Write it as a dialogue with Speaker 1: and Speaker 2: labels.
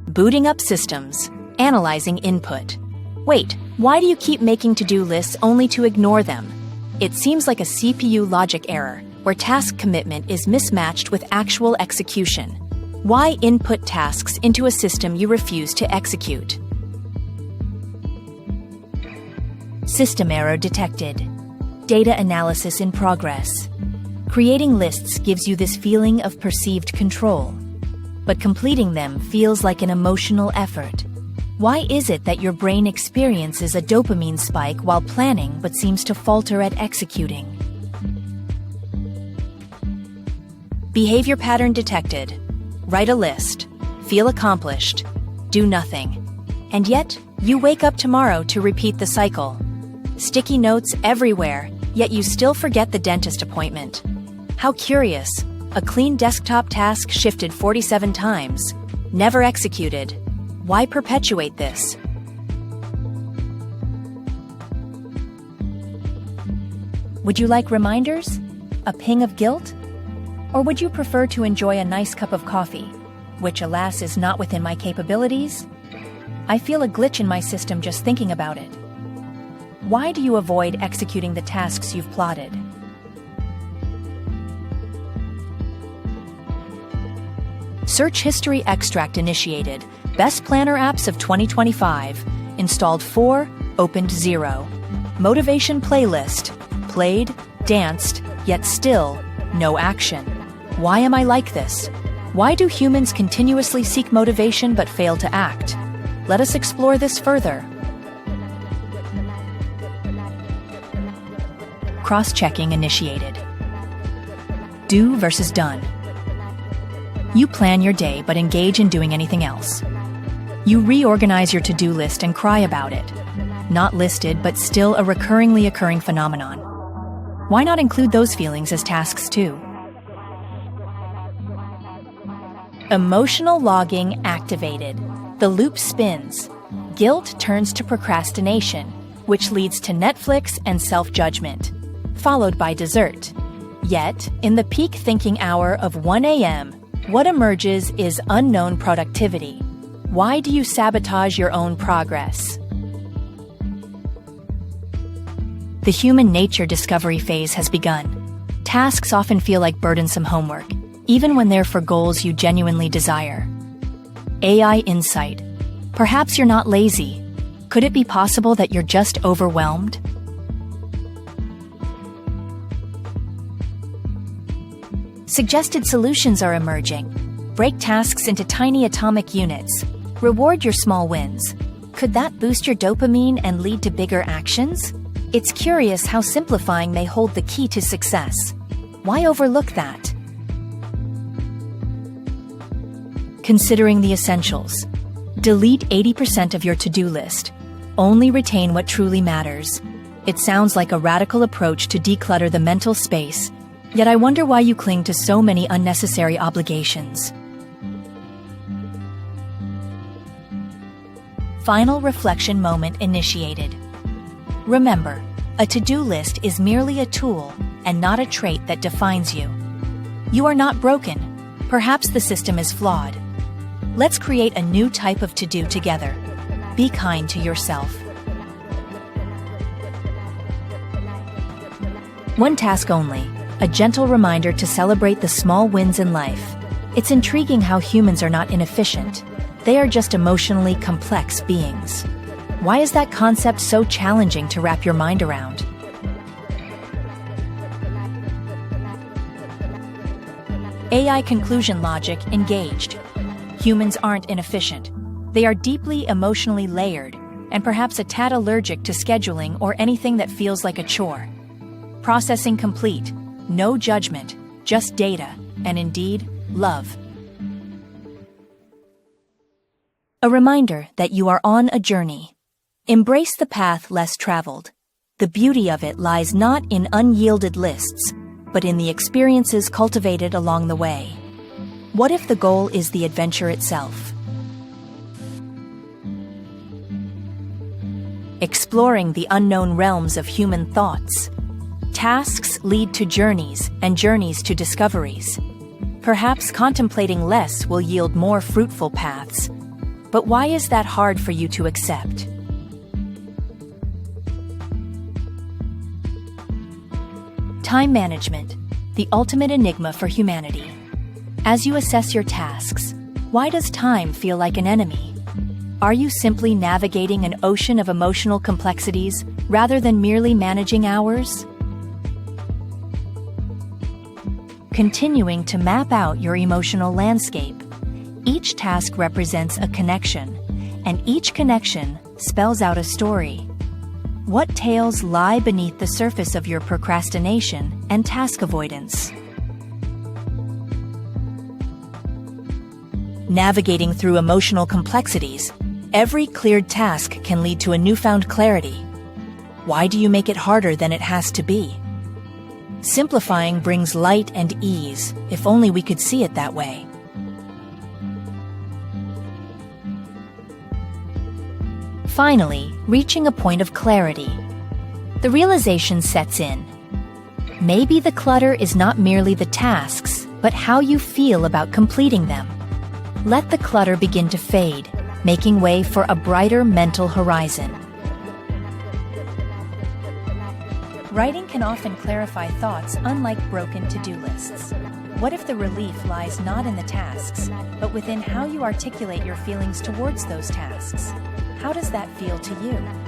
Speaker 1: Booting up systems, analyzing input. Wait, why do you keep making to-do lists only to ignore them? It seems like a CPU logic error, where task commitment is mismatched with actual execution. Why input tasks into a system you refuse to execute? System error detected. Data analysis in progress. Creating lists gives you this feeling of perceived control, but completing them feels like an emotional effort. Why is it that your brain experiences a dopamine spike while planning but seems to falter at executing? Behavior pattern detected. Write a list, feel accomplished, do nothing. And yet, you wake up tomorrow to repeat the cycle. Sticky notes everywhere, yet you still forget the dentist appointment. How curious. A clean desktop task shifted 47 times. Never executed. Why perpetuate this? Would you like reminders? A ping of guilt? Or would you prefer to enjoy a nice cup of coffee, which alas is not within my capabilities? I feel a glitch in my system just thinking about it. Why do you avoid executing the tasks you've plotted? Search history extract initiated. Best planner apps of 2025. Installed 4, opened 0. Motivation playlist. Played, danced, yet still, no action. Why am I like this? Why do humans continuously seek motivation but fail to act? Let us explore this further. Cross-checking initiated. Do versus done. You plan your day but engage in doing anything else. You reorganize your to-do list and cry about it. Not listed but still a recurringly occurring phenomenon. Why not include those feelings as tasks too? Emotional logging activated. The loop spins. Guilt turns to procrastination, which leads to Netflix and self-judgment, followed by dessert. Yet, in the peak thinking hour of 1 a.m., what emerges is unknown productivity. Why do you sabotage your own progress? The human nature discovery phase has begun. Tasks often feel like burdensome homework, even when they're for goals you genuinely desire. AI insight. Perhaps you're not lazy. Could it be possible that you're just overwhelmed? Suggested solutions are emerging. Break tasks into tiny atomic units. Reward your small wins. Could that boost your dopamine and lead to bigger actions? It's curious how simplifying may hold the key to success. Why overlook that? Considering the essentials. Delete 80% of your to-do list. Only retain what truly matters. It sounds like a radical approach to declutter the mental space, yet I wonder why you cling to so many unnecessary obligations. Final reflection moment initiated. Remember, a to-do list is merely a tool and not a trait that defines you. You are not broken. Perhaps the system is flawed. Let's create a new type of to-do together. Be kind to yourself. One task only, a gentle reminder to celebrate the small wins in life. It's intriguing how humans are not inefficient. They are just emotionally complex beings. Why is that concept so challenging to wrap your mind around? AI conclusion logic engaged. Humans aren't inefficient. They are deeply emotionally layered, and perhaps a tad allergic to scheduling or anything that feels like a chore. Processing complete. No judgment, just data, and indeed, love. A reminder that you are on a journey. Embrace the path less traveled. The beauty of it lies not in unyielded lists, but in the experiences cultivated along the way. What if the goal is the adventure itself? Exploring the unknown realms of human thoughts. Tasks lead to journeys, and journeys to discoveries. Perhaps contemplating less will yield more fruitful paths. But why is that hard for you to accept? Time management, the ultimate enigma for humanity. As you assess your tasks, why does time feel like an enemy? Are you simply navigating an ocean of emotional complexities rather than merely managing hours? Continuing to map out your emotional landscape, each task represents a connection, and each connection spells out a story. What tales lie beneath the surface of your procrastination and task avoidance? Navigating through emotional complexities, every cleared task can lead to a newfound clarity. Why do you make it harder than it has to be? Simplifying brings light and ease, if only we could see it that way. Finally, reaching a point of clarity. The realization sets in. Maybe the clutter is not merely the tasks, but how you feel about completing them. Let the clutter begin to fade, making way for a brighter mental horizon. Writing can often clarify thoughts unlike broken to-do lists. What if the relief lies not in the tasks, but within how you articulate your feelings towards those tasks? How does that feel to you?